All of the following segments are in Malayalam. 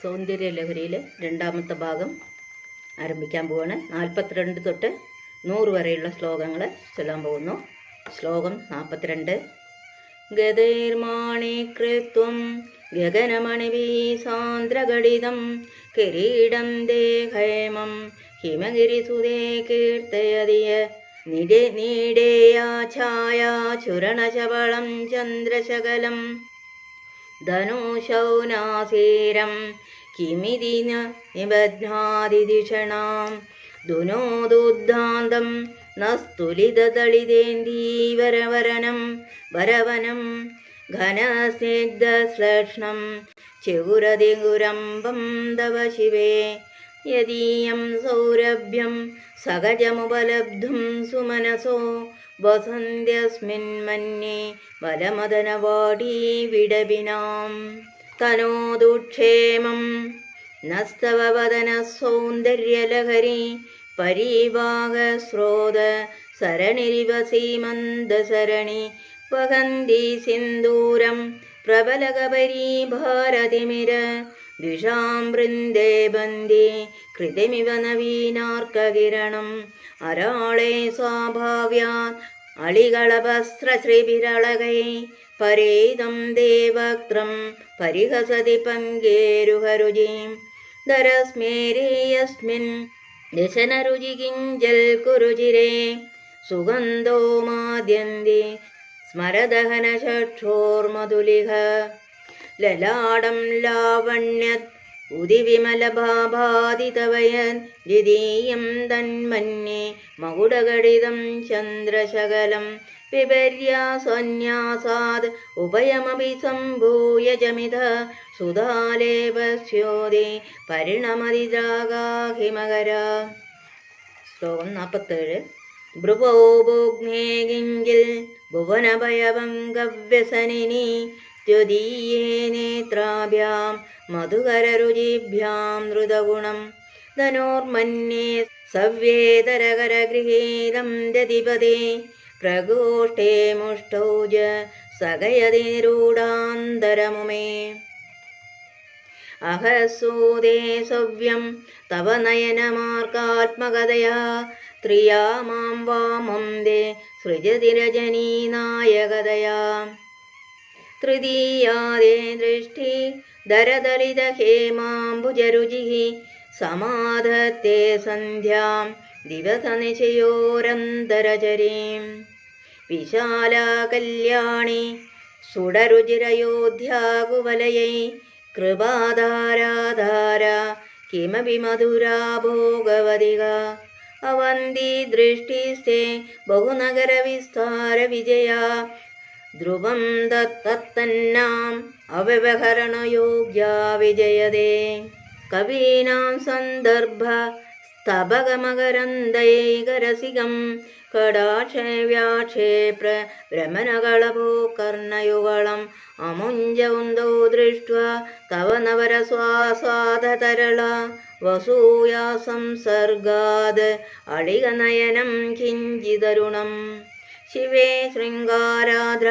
സൗന്ദര്യലഹരിയിലെ രണ്ടാമത്തെ ഭാഗം ആരംഭിക്കാൻ പോവാണ്. 42 തൊട്ട് 100 വരെയുള്ള ശ്ലോകങ്ങൾ ചൊല്ലാൻ പോകുന്നു. ശ്ലോകം 42. ഗതൈർമാണികൃത്വം ഗഗനമണിഭി സാന്ദ്രഘടിതം കിരീടം ദേഹേമം ഹിമഗിരിസുതേ കീർത്തയതിയ നീടേയാ ഛായ ചുരണശബളം ചന്ദ്രശകലം ധനുഷൗനാസീരം കിമിതി നിബധ്നാദിധിഷണാം ദുനോദുദ്ധാന്തം നസ്തുലിതദളിതേന്ദീവരവരണം വരവനം ഘനസ്നിഗ്ധശ്ലേഷ്ണം ചെകുരതിഗുരംബം തവ ശിവേ യദീയം സൗരഭ്യം സഹജമുപലബ്ധും സുമനസോ വസന്ത്യസ്മിന്മന്യേ വലമദനവാടീ വിടപിനാം തനോദുക്ഷേമം നസ്തവ വദന സൗന്ദര്യലഹരി പരീവാഹസ്രോത സരണിരിവ സീമന്തസരണി വഹന്തി സിന്ദൂരം പ്രബലകപരീ ഭാരതിമിര ദ്വിഷാം വൃന്ദേ ബന്ദി കൃതിമിവ നവീനാർക്കകിരണം അരാളെ സ്വാഭാവ്യാൻ അളികളഭസ്രശ്രീഭിരളകൈ പരേതം ദേവക്ത്രം പരിഹസതി പങ്കേരുഹരുചിം ദരസ്മേരേയസ്മിൻ ദശനരുചി കിഞ്ചൽ കുരുചിരേ സുഗന്ധോ മാദ്യന്തി സ്മരദഹന ചക്ഷോർമധുലിഹ ലലാടം ലാവണ്യത് ഉദിവിമലഭാഭാതിതവയൻ ദ്വിതീയം തന്മന്യേ മകുടഘടിതം ചന്ദ്രശകലം വിപര്യാസന്യാസാദ് ഉഭയമപി സംഭൂയ ജമിത സുധാലേപസ്യോദേ പരിണമതിരാഗാഹിമകര. ശ്ലോകം 47. ഭ്രുവോ ഭോഗ്നേ കിഞ്ചിൽ ഭുവനഭയഭംഗവ്യസനിനി ത്വദീയേ നേത്രാഭ്യാം മധുകരരുചിഭ്യാം ധൃതഗുണം ധനോർമന്യേ സവ്യേതരകരഗൃഹീതം ദതിപദേ പ്രകോഷ്ഠേ മുഷ്ടൗ ജ സകയതി നിരൂഢാന്തരമുമേ അഹസൂദേ സവ്യം തവ നയനമാർഗാത്മകതയാ ത്രിയാ മാം വാമം ദേ സൃജതി രജനീനായകതയാ തൃതീയാദേ ദൃഷ്ടി ദരദളിത ഹേമാംബുജരുചിഃ സമാധത്തെ സന്ധ്യാം ദിവസനിശയോരന്തരചരീം വിശാലാ കല്യാണി സുടരുചിരയോധ്യാകുവലയൈ കൃപാധാരാധാര കിമപി മധുരാ ഭോഗവതിക അവന്തി ദൃഷ്ടിസ്തേ ബഹുനഗരവിസ്താര വിജയാ ധ്രുവം തത്തന്നാം അവ്യവഹരണയോഗ്യാ വിജയതേ കവീനാം സന്ദർഭ സ്തബകമകരന്ദൈകരസികം കടാക്ഷേവ്യാക്ഷേപ്ര ഭ്രമണകളഭോ കർണയുഗളം അമുഞ്ചൗന്ദോ ദൃഷ്ട്വാ തവ നവരസ്വാസാദതരള വസൂയാ സംസർഗാദ് അളികനയനം കിഞ്ചിതരുണം ശിവേ ശൃംഗാരാദ്ര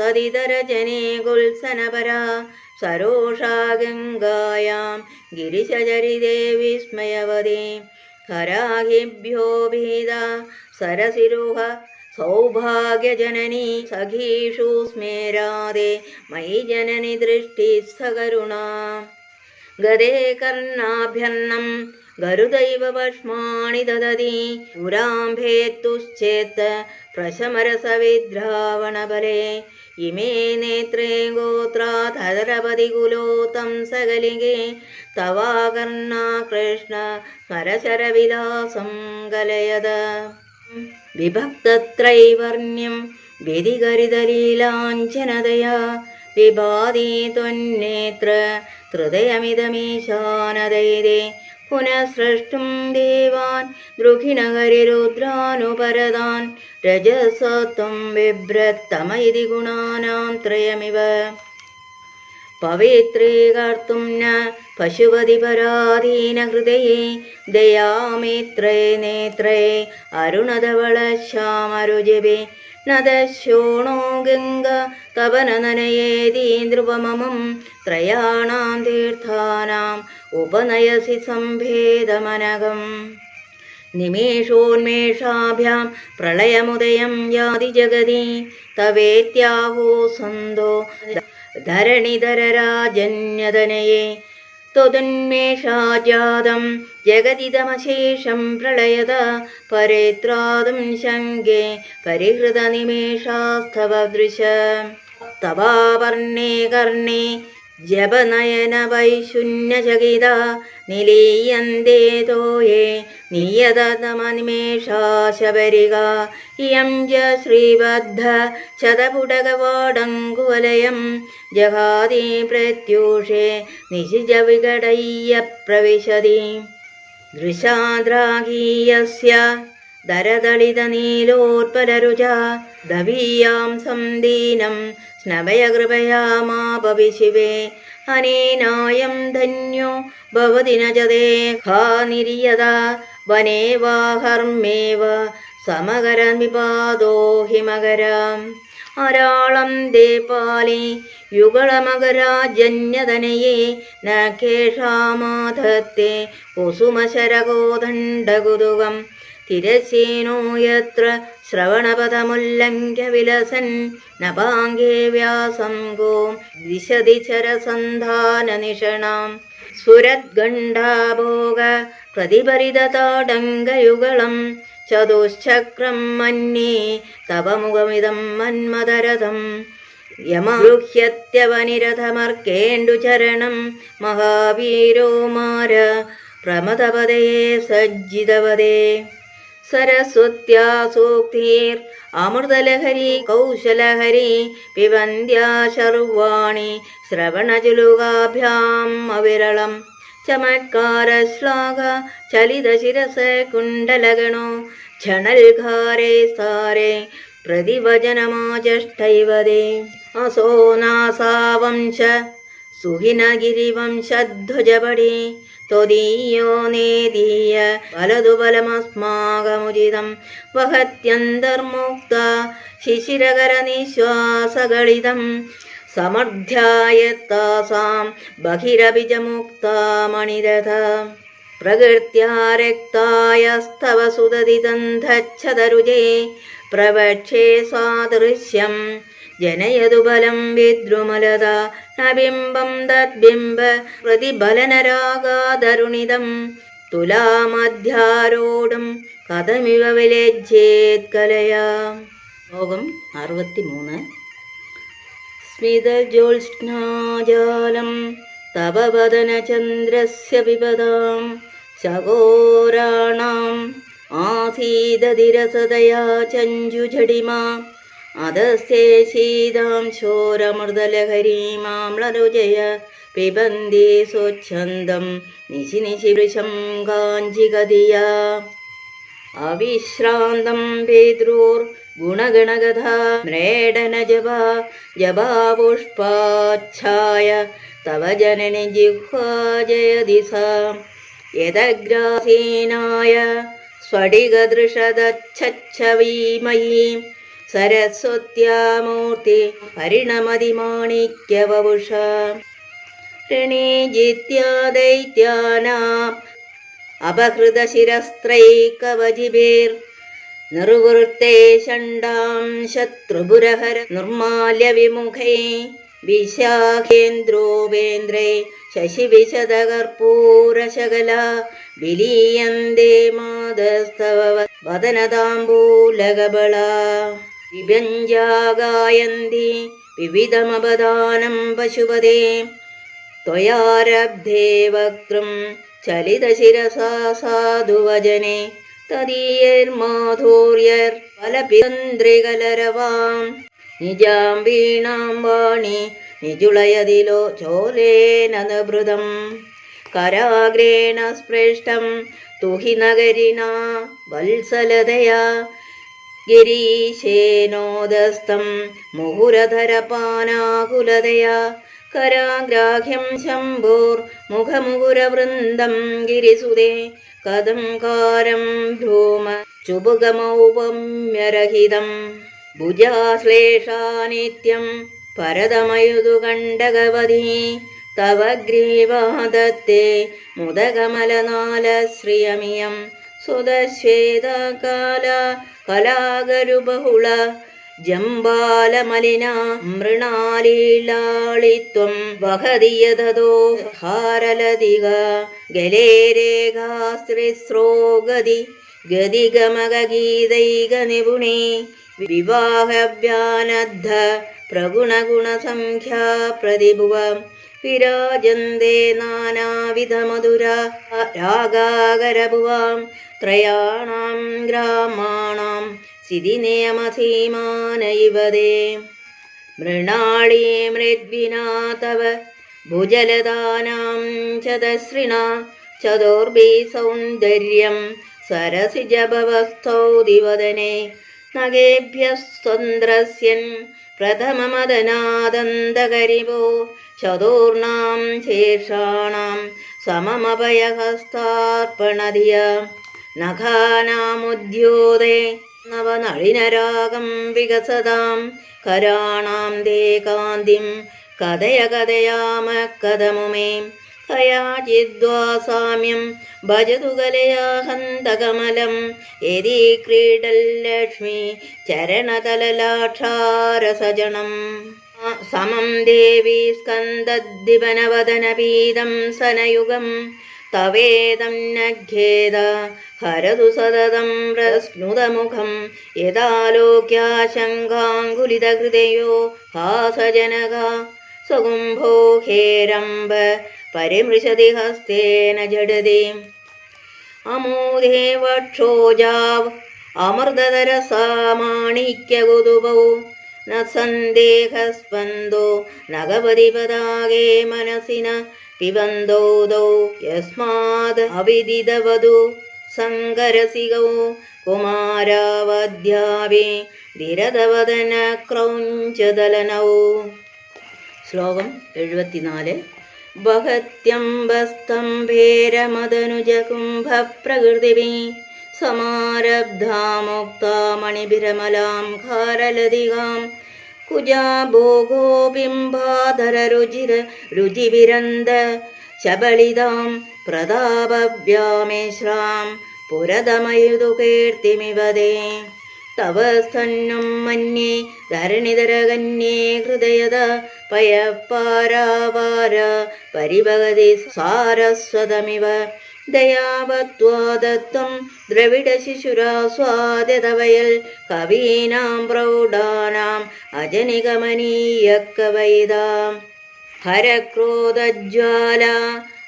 തദിതരജനേ ഗുൽസനപരാ സരോഷാ ഗംഗായാം ഗിരിശചരിതേ വിസ്മയവതേ ഹരാഹിഭ്യോ ഭീത സരസിരുഹ സൗഭാഗ്യജനനി സഖീഷു സ്മേരാദേ മയി ജനനി ദൃഷ്ടിസ്ഥകരുണാ ഗദേ കർണാഭ്യർണം ഗരുദൈവ ഭഷ്മാണി ദദതി പുരാംഭേത്തുശ്ചേത് പ്രശമരസവിദ്രാവണബലേ ഇമേ നേത്രേ ഗോത്രാധരപതികുലോതം സകലികേ തവാകർണാ കൃഷ്ണ സ്മരശരവിലാസം കലയത വിഭക്തത്രൈവർണ്യം വ്യതികരിതലീലാഞ്ജനതയാ വിഭാതി ത്വന്നേത്ര ഹൃദയമിതമീശാനദൈതേ പുനഃസൃഷ്ടും ദേവാൻ ദ്രുഹിണഹരിരുദ്രാനുപരതാൻ രജസത്വം ബിഭ്രത്തമയിതി ഗുണാനാം ത്രയമിവ പവിത്രീകർത്തും ന പശുപതി പരാധീനഹൃദയേ ദയാമിത്രേ നേത്രേ അരുണധവളശ്യാമരുജിഭി നദശോണോ ഗംഗ തപനനനയേതി നൃപമമം ത്രയാണാം തീർത്ഥാനാം ഉപനയസി സംഭേദമനകം നിമേഷോന്മേഷാഭ്യാം പ്രളയമുദയം യാതി ജഗതി തവേത്യാഹോ സന്തോ ധരണിധരരാജന്യതനയേ ത്വദുന്മേഷാജാതം ജഗതിതമശേഷം പ്രളയത പരേത്രാതും ശങ്കേ പരിഹൃതനിമേഷാസ്തവ ദൃശ തവാപർണേ കർണേ ജപനയന വൈശൂന്യചകിത നിലീയന്തേ തോയേ നിയതമനിമേഷാശബരിക ഇയം ജ ശ്രീബദ്ധ ശതപുടകവാടങ്കുവലയം ജഹാതി പ്രത്യൂഷേ നിശിജ വികടയ്യ പ്രവിശതി ദൃശാദ്രാഗീയസ്യ ദരദളിതനീലോത്പലരുച ദവീയാം സന്ദീനം സ്നഭയകൃപയാ മാപവി ശിവേ അനേനായം ധന്യോ ഭവതി ന ച ദേഹാ നിര്യത വനേ വാ ഹർമ്മേവ സമകരമിപാദോ ഹിമകരം അരാളം ദേപാലി യുഗളമകരാജന്യതനയേ ന കേഷാമാധത്തെ കുസുമശരകോദണ്ഡകുതുകം തിരശീനോ യത്ര ശ്രവണപഥമുല്ലംഘ്യ വിലസൻ നപാംഗേ വ്യാസം ഗോ ദിശതി ചരസന്ധാനനിഷണാം സുരദ്ഗണ്ഡാഭോഗ പ്രതിപരിതതാടങ്കയുഗളം ചതുശ്ചക്രം മന്യേ തവ മുഖമിതം മന്മദരഥം യമഗൃഹ്യത്യവനിരഥമർക്കേണ്ടുചരണം മഹാവീരോ മാര പ്രമദപദേ സജ്ജിതവദേ സരസ്വത്യാ സൂക്തിർ അമൃതലഹരി കൗശലഹരി പിബന്ധ്യാ ശർവാണി ശ്രവണചുലുകാഭ്യാം അവിരളം ചമത്കാരശ്ലാഘ ചലിതശിരസ കുണ്ടലഗണോ ക്ഷണൽഘാരേ സാരേ പ്രതിവചനമാചഷ്ടൈവദേ അസോ നാസാവംശ സുഹിനഗിരിവംശധ്വജപടി ത്വദീയോ നേദീയ വലതു ബലമസ്മാകമുചിതം വഹത്യന്തർമുക്ത ശിശിരകരനിശ്വാസഗളിതം സമർധ്യായത്താസാം ബഹിരഭിജമുക്താമണിരഥ പ്രകൃത്യാ രക്തായസ്തവ സുദതിതന്ധച്ഛതരുജേ പ്രവക്ഷേ സാദൃശ്യം ജനയതു ബലം വിദ്രുമലത നബിംബം തദ്ബിംബ പ്രതിബലനരാഗാതരുണിതം തുലാമധ്യാരോടും കഥമിവ വിലജ്ജേത് കലയാ. ശ്ലോകം 63. സ്മിതജ്യോത്സ്നാജാലം തവ വദനചന്ദ്രസ്യ വിപദാം ശഘോരാണാം ആസീദതിരസതയാ ചഞ്ജുജടിമാ അധസ്തേ ശീതാം ശോരമൃതലഹരീമാംളരുജയ പിബന്തി സ്വച്ഛന്തം നിശി നിശി വൃശം കാഞ്ചികതിയാ അവിശ്രാന്തം പേതൃർ ഗുണഗണഗധാ മ്രേഡന ജപാ ജപാപുഷ്പാച്ഛായ തവ ജനനി ജിഹ്വാ ജയതി സാ യദഗ്രാസീനായ സ്ഫടികദൃശദച്ഛച്ഛവീമയീ സരസ്വത്യാമൂർത്തി പരിണമതി മാണിക്യവപുഷ ഋണീജിത്യാദൈത്യാനാം അപഹൃതശിരസ്ത്രൈകവചിഭിർ നിർവൃത്തെ ഷണ്ഡാം ശത്രുപുരഹര നിർമാല്യവിമുഖൈ വിശാഖേന്ദ്രോപേന്ദ്രൈ ശശിവിശദകർപ്പൂരശകല വിലീയന്തേ മാതസ്തവ വദനതാംബൂലകബള വിഭഞ്ജാഗായന്തി വിവിധമപദാനം പശുപതേ ത്വയാരബ്ധേ വക്തൃം ചലിതശിരസാ സാധുവചനെ തദീയർമാധുര്യർ ഫലപിതന്ത്രികലരവാം നിജാം വീണാം വാണി നിജുളയതിലോ ചോലേന നഭൃതം കരാഗ്രേണ സ്പൃഷ്ടം തുഹി നഗരിനാ വത്സലതയാ ഗിരീശേനോദസ്തം മുഹുരധരപാനാകുലതയാ കരാഗ്രാഹ്യം ശംഭോർ മുഖമുകുരവൃന്ദം ഗിരിസുതേ കഥം കാരം ഭ്രൂമ ചുബുഗമൗപമ്യരഹിതം ഭുജാശ്ലേഷാ നിത്യം പരതമയുതു കണ്ടകവതി തവ ഗ്രീവാദത്തെ മുദകമലനാലശ്രിയമിയം സുതശ്വേതകാല കലാകരുബഹുള ജംബാലമലിന മൃണാലീലാളിത്വം വഹതിയതോ ഹാരലതിക ഗലേരേഖാസ്ത്രിസ്രോ ഗതി ഗതിഗമഗീതൈക നിപുണേ വിവാഹവ്യാനദ്ധ പ്രഗുണഗുണസംഖ്യാ പ്രതിഭുവ വിരാജന്തേ നാനാവിധമധുര രാഗാകരഭുവാം ത്രയാണാം ഗ്രാമാണാം സ്ഥിതിനിയമസീമാനൈവതേ മൃണാളീ മൃദ്വിനാ തവ ഭുജലതാനാം ചതശ്രിണ ചതുർഭി സൗന്ദര്യം സരസിജഭവസ്ഥൗ ദിവദനെ നഗേഭ്യസ്ത്വന്ദ്രസ്യൻ പ്രഥമമദനാദന്തകരിവോ ചതുർണാം ശേഷാണാം സമമഭയഹസ്താർപ്പണധിയ നഖാനാമുദ്യോതേ നവനളിനരാഗം വികസതാം കരാണാം ദേ കാന്തിം കഥയ കഥയാമ കഥമുമേ കയാചിദ്വാ സാമ്യം ഭജതു കലയാഹന്തകമലം യദി ക്രീഡല്ലക്ഷ്മി ചരണതലലാക്ഷാരസജണം സമം ദേവി സ്കന്ദദ്ദിവനവദനപീതം സനയുഗം തവേദം നഖ്യേദ ഹരതു സതതം പ്രസ്നുതമുഖം യഥാലോക്യാശങ്കാങ്കുലിതഹൃദയോ ഹാസജനക സ്വകുംഭോ ഹേരംബ പരിമൃശതി ഹസ്തേന ജഡതി അമൂദേ വക്ഷോജാവ് അമൃതതരസാമാണിക്യകുതുപൗ ന സന്ദേഹസ്പന്ദോ നഗപതിപതാകേ മനസിന പിബന്ധോദൗ യസ്മാദ് അവിദിതവധു സങ്കരസികൗ കുമാരാവധ്യാവേ ധിരതവദന ക്രൗഞ്ചദലനൗ. ശ്ലോകം 74. ബഹത്യംബസ്തംഭേരമദനുജകുംഭപ്രകൃതിഭിः സമാരബ്ധാമുക്താമണിഭിരമലാം ഖാരലതികാം കുജാഭോഗോബിംബാധരരുചിര രുചിവിരന്ദ ശബളിതാം പ്രതാപവ്യാമേശ്രാം പുരതമയുതു കീർത്തിമിവദേ തവ സ്തന്നും മന്യേ ധരണിധരകന്യേ ഹൃദയത പയപ്പാരാവാര പരിഭഗതി സാരസ്വതമിവ ദയാവത്വാദത്വം ദ്രവിഡശിശുരാസ്വാദ്യതവയൽ കവീനാം പ്രൗഢാനാം അജനികമനീയക്കവൈതാം ഹരക്രോധജ്വാല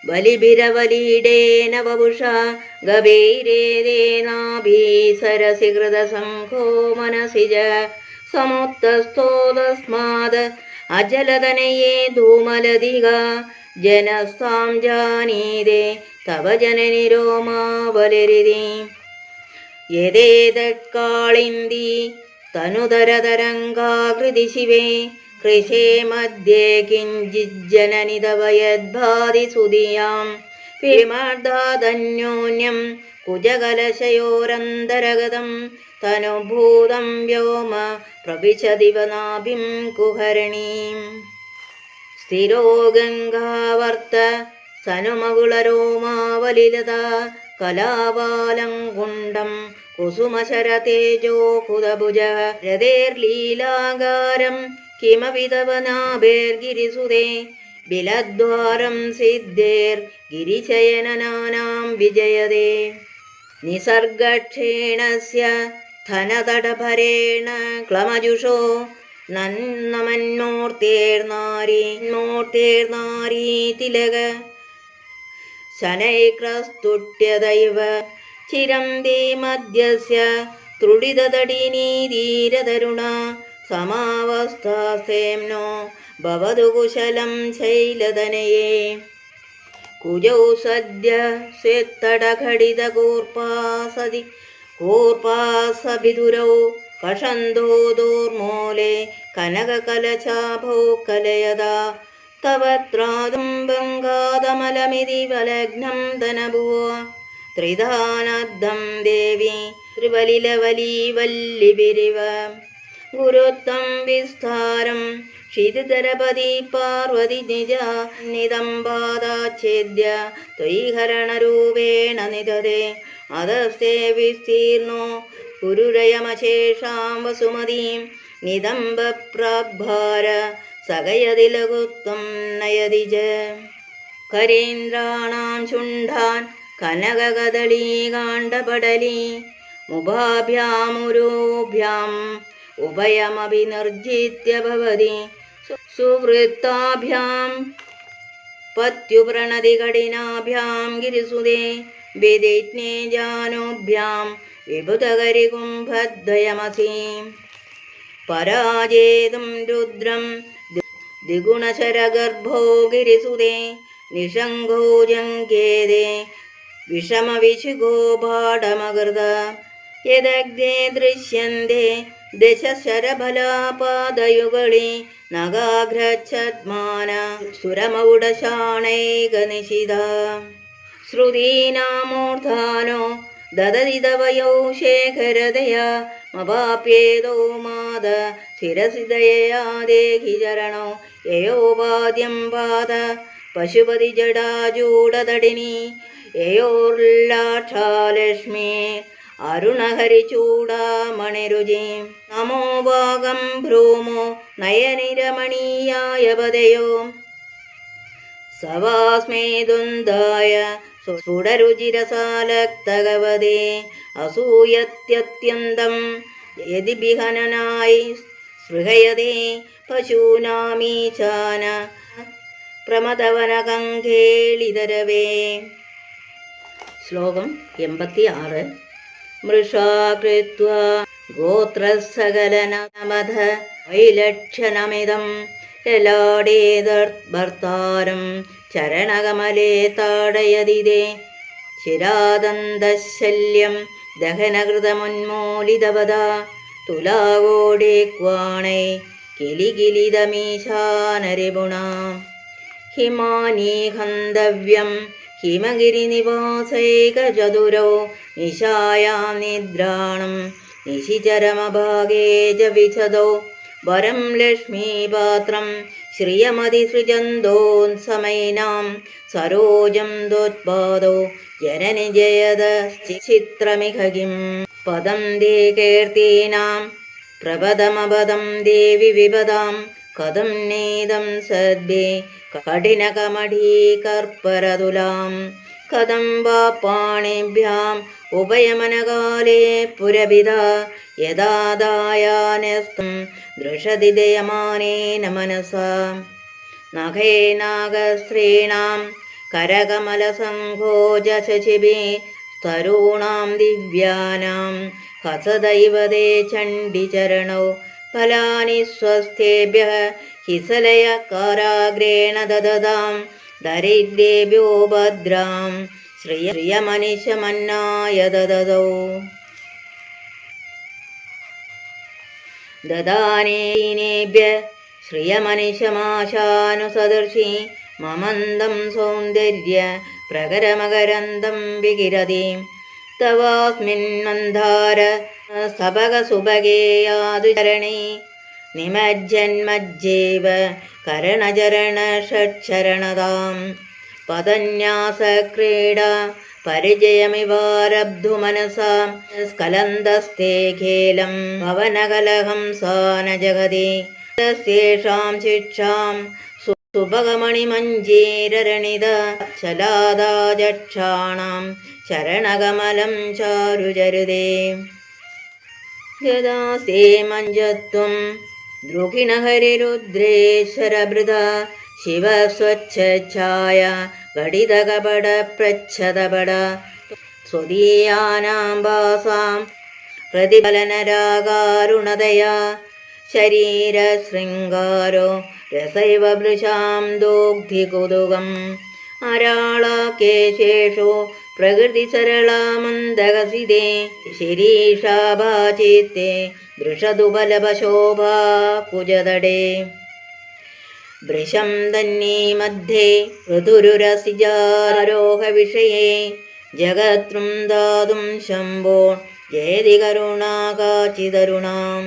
ബലിഭിരവലീഡേന വപുഷ ഗഭൈരേദേനാഭീസരസികൃതസംഘോ മനസിജ സമുത്തസ്ഥോ തസ്മാത് അജലതനയേ ധൂമലധിക ജനസാം ജാനീതേ തവ ജനനി രോമാവലരിതി യദേതത്കാളിന്ദി തനുതരതരംഗാകൃതി ശിവേ കൃശേ മധ്യേ കിഞ്ചിജ്ജനനി തവ യദ്ഭാതി സുധിയാം വിമർദ്ധാദന്യോന്യം കുജകലശയോരന്തരഗതം തനുഭൂതം വ്യോമ പ്രവിശദിവനാഭിം കുഹരണീം സ്ഥിരോ ഗംഗാവർത്ത സനുമകുളരോമാവലിലത കലാവാലങ്കുണ്ടം കുസുമശരതേജോ കുതഭുജ രതേർലീലാകാരം കിമവിതവനാഭേർഗിരിസുതേ ബിലദ്വാരം സിദ്ധേർ ഗിരിശയനനാനാം വിജയതേ നിസർഗക്ഷേണസ്യ ധനതടഭരേണ ക്ലമജുഷോ നന്മന്നോർത്തേർനാരീ തിലക ശനൈക്രസ്തുട്യദൈവ ചിരം ദേ മധ്യസ്യ തൃഡിതടീനീധീരതരുണ സമാവസ്ഥാസേംനോ ഭവതു കുശലം ശൈലതനയേ കുജൗ സദ്യ സ്വേത്തടഘടിതകൂർപ്പാസതി കൂർപ്പാസഭിദുരൗ കഷന്തോദോർമൂലേ കനകകലചാഭോ കലയതാ തവ ത്രാതും ബംഗാതമലമിതി വലഗ്നം ധനഭുവ ത്രിധാനദ്ധം ദേവി ത്രിവലിലവലീവല്ലിഭിരിവ ഗുരുത്വം വിസ്താരം ക്ഷിതിധരപതി പാർവതി നിജ നിതംബാദാച്ഛേദ്യ ത്വൈഹരണരൂപേണ നിധതേ അധസ്തേ വിസ്തീർണോ ഗുരുരയമശേഷാം വസുമതീം നിതംബപ്രാഗ്ഭാര സകയതി ലഘുത്വം നയതി ച കരീന്ദ്രാണാം ശുണ്ഠാൻ കനകകദളീകാണ്ഡപടലീ മുഭാഭ്യാമുരോഭ്യാം ഉഭയമപി നിർജിത്യ ഭവതി സുവൃത്താഭ്യാം പത്യുപ്രണതി കഠിനാഭ്യാം ഗിരിസുതേ വിദിജ്ഞേ ജാനോഭ്യാം വിബുധകരികുംഭദ്വയമസി പരാജേതും രുദ്രം ദ്വിഗുണശരഗർഭോ ഗിരിസുതേ നിഷംഘോ ജംഘേദേ വിഷമവിശുഗോ പാഠമകൃത യദഗ്ധേ ദൃശ്യന്തേ ദശശരഫലാപാദയുഗളി നഗാഘ്രച്ഛദ്മാന സുരമൗഢശാണൈകനിശിത ശ്രുതീനാമൂർധാനോ ദദതി തവയൗ ശേഖരതയാ മവാപ്യേതോ മാത ശിരസിദയയാ ദേഹി ചരണോ യയോപാദ്യം പാദ പശുപതി ജടാചൂടതടിനി യയോർലാക്ഷാലക്ഷ്മീ അരുണഹരിചൂടാമണിരുചി നമോ ഭാഗം ഭ്രൂമോ നയനിരമണീയായ പദയോ സവാസ്മേ ദുന്ദായ സുടരുചിരസാലക്തകവതേ അസൂയത്യത്യന്തം യതി ബിഹനനായി സ്പൃഹയതേ പശൂനാമീചാന പ്രമദവനകങ്കേളിതരവേ. ശ്ലോകം 86. മൃഷാ കൃത്വാ ഗോത്രസകലനമധ വൈലക്ഷണമിദം ലലാടേതർഭർത്താരം ചരണകമലേ താടയതിദേ ശിരാദന്തശല്യം ദഹനകൃതമുന്മൂലിതവദാ തുലാഗോടേക്വാണൈ കിലികിലിതമീശാനരിപുണ ഹിമാനീഹന്തവ്യം ഹിമഗിരിനിവാസൈകചതുരോ നിശായാം നിദ്രാണം നിശിചരമഭാഗേ ച വിശദോ വരം ലക്ഷ്മീപാത്രം ശ്രിയമതിസൃജന്തോന്സമൈനാം സരോജം ദോത്പാദോ ജനനി ജയത ചിത്രമിഹ കിം പദം ദേ കീർത്തീനാം പ്രപദമപദം ദേവി വിപദാം കഥം നീതം സദ്ഭേ കഠിനകമഠീകർപ്പരതുലാം കഥം വാ പാണിഭ്യാം ഉഭയമനകാലേ പുരഭിത യഥാദായാനസ്തം ദൃശതി ദയമാനേന മനസാ നഖേനാഗസ്ത്രീണാം കരകമലസംഘോജശിബി തരൂണാം ദിവ്യാനാം ഹസദൈവതേ ചണ്ഡിചരണൗ ഫലാനി സ്വസ്ഥേഭ്യഃ ഹിസലയ കാരാഗ്രേണ ദദതാം ദരിദ്രേഭ്യോ ഭദ്രാം ശ്രിയമനിശമന്നായ ദദതൗ ദദാനേനേഭ്യഃ ശ്രിയമനിശമാശാനുസദർശി മമന്ദം സൗന്ദര്യ പ്രകരമകരന്തം വികിരതി തവാസ്മിന്നന്ധാര സപകസുഭഗേയാതുചരണേ നിമജ്ജന്മജ്ജേവ കരണചരണ ഷഡ്ചരണതാം പദന്യാസക്രീഡ പരിചയമിവാരബ്ധു മനസാ സ്കലന്തസ്തേ ഖേലം ഭവനകലഹംസാന ജഗതി തസ്യേഷാം ശിക്ഷാം സുഭഗമണിമഞ്ജീരരണിത ചലാദാജക്ഷാണാം ശരണകമലം ചാരുചരുതേ ഗദാസ്തേ മഞ്ജത്വം ദ്രുഹിണഹരിരുദ്രേശ്വരഭൃത ശിവസ്വച്ഛായ ഘടിതകപടപ്രച്ഛദപട സ്വദീയാനാം വാസാം പ്രതിഫലനരാകാരുണതയാ ശരീരശൃംഗാരോ രസൈവ വൃഷാം ദോഗ്ധികുതുകം അരാളാകേശേഷു പ്രകൃതിസരളാമന്ദകസിതേ ശിരീഷാഭാചിത്തേ ദൃഷതുബലപശോഭാ കുജതടേ വൃഷം തന്നീ മധ്യേ ഋതുരുരസിജാരോഹവിഷയേ ജഗത്രും ദാതും ശംഭോ ജയതി കരുണാകാചിതരുണാം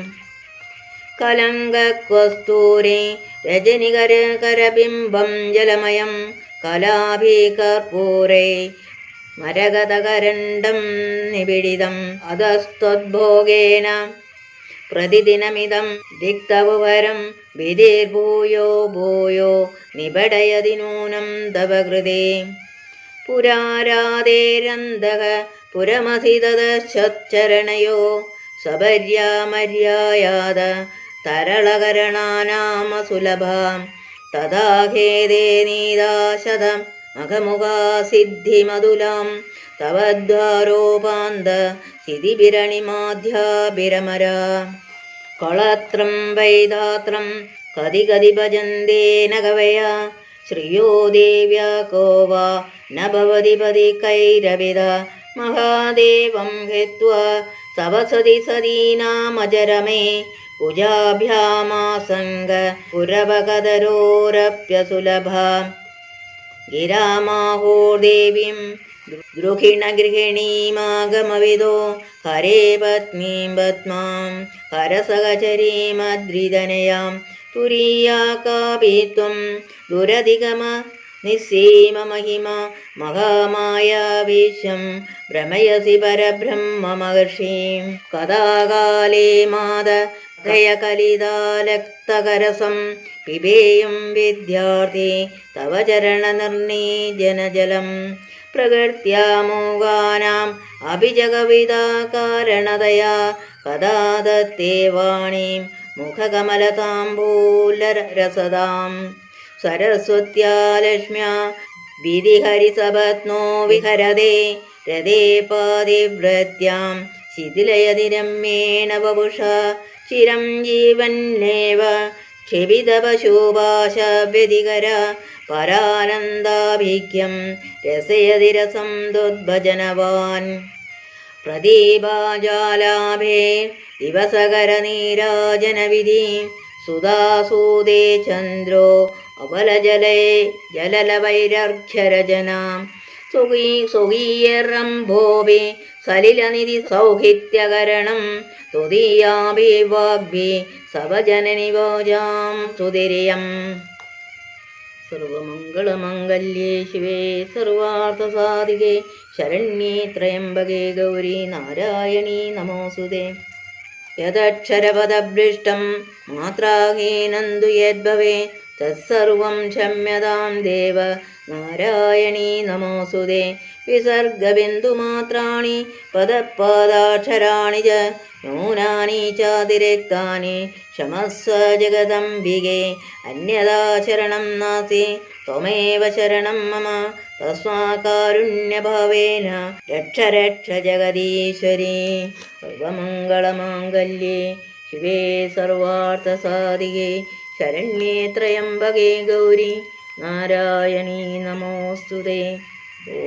കലങ്കക്വസ്തൂരി രജനികരകരബിംബം ജലമയം കലാഭികർപ്പൂരേ മരകതകരണ്ഡം നിബിഡിതം അധസ്ത്വദ്ഭോഗേന പ്രതിദിനമിതം ദിക്തവുവരം വിധിർഭൂയോ ഭൂയോ നിബടയതി നൂനം തവ കൃതേ പുരാരാധേരന്തഃ പുരമസിതദശരണയോ സപര്യാമര്യായാത തരളകരണാനാമ സുലഭാം തഥാഖേദേ നീദാശതം മഖമുഖാ സിദ്ധിമതുലാം തവദ്വാരോപാന്ത സിതിബിരണിമാധ്യാഭിരമരാ കളത്രം വൈദാത്രം കതി കതി ഭജന്തേ ന കവയാ ശ്രിയോ ദേവ്യാ കോ വാ ന ഭവതി പതി കൈരവിദ മഹാദേവം ഹിത്വാ സവസതി സദീനാമജരമേ കുജാഭ്യാമാസംഗ പുരവകദരോരപ്യസുലഭാ ഗിരാമാഹോ ദേവീം ദ്രുഹിണഗൃഹിണീമാഗമവിദോ ഹരേ പത്നീം പത്മാം ഹരസഹചരീമദ്രിതനയാം തുരീയാകാഭിത്വം ദുരധിഗമ നിസ്സീമ മഹിമ മഹാമായാവിശ്യം ഭ്രമയസി പരബ്രഹ്മമഹർഷീം കഥാകാലേ മാത ദയകലിതാലക്തകരസം പിബേയം വിദ്യാർത്ഥി തവ ചരണനിർണീജനജലം പ്രകൃത്യാമോഗാനാം അഭിജഗവിദാകാരണതയാ കഥാ ദത്തേ വാണീം മുഖകമലതാംബൂലരസതാം സരസ്വത്യാ ലക്ഷ്മ്യാ വിധിഹരിസപത്നോ വിഹരതേ രഥേ പാതിവ്രത്യാം ശിഥിലയതി രമ്യേണ വപുഷാ ചിരം ജീവന്നേവ ക്ഷിപിതപശുപാശവ്യതികര പരാനന്ദാഭിക്യം രസയതി രസം ദുദ്ഭജനവാൻ പ്രദീപാജാലാഭേ ദിവസകരനീരാജനവിധി സുധാസൂദേ ചന്ദ്രോ അബലജലേ ജലലവൈരർഘ്യരചനാം സ്വകീയറംഭോഭി സലിലനിധി സൗഹിത്യകരണം തുദീയാഭിവാഗ്ഭി സവജനനിവോജാം സുതിരിയം സർവമംഗളമംഗല്യേ ശിവേ സർവാർത്ഥസാധികേ ശരണ്യേ ത്രയംബകേ ഗൗരി നാരായണീ നമോസുതേ യദക്ഷരപദഭ്രഷ്ടം മാത്രാഹീനന്തു യദ്ഭവേ തത്സർവം ക്ഷമ്യതാം ദേവ നാരായണീ നമോസുതേ വിസർഗബിന്ദുമാത്രാണി പദപാദാക്ഷരാണി ച ന്യൂനാനി ചാതിരിക്താനി ക്ഷമസ്വ ജഗദംബികേ അന്യഥാ ശരണം നാസ്തി ത്വമേവ ശരണം മമ തസ്മാകാരുണ്യഭാവേന രക്ഷ രക്ഷ ജഗദീശ്വരി സർവമംഗളമാംഗല്യേ ശിവേ സർവാർത്ഥസാധികേ ശരണ്യേ ത്രയംബകേ ഗൗരി നാരായണീ നമോസ്തുതേ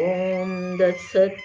ഓം ദത്സത്.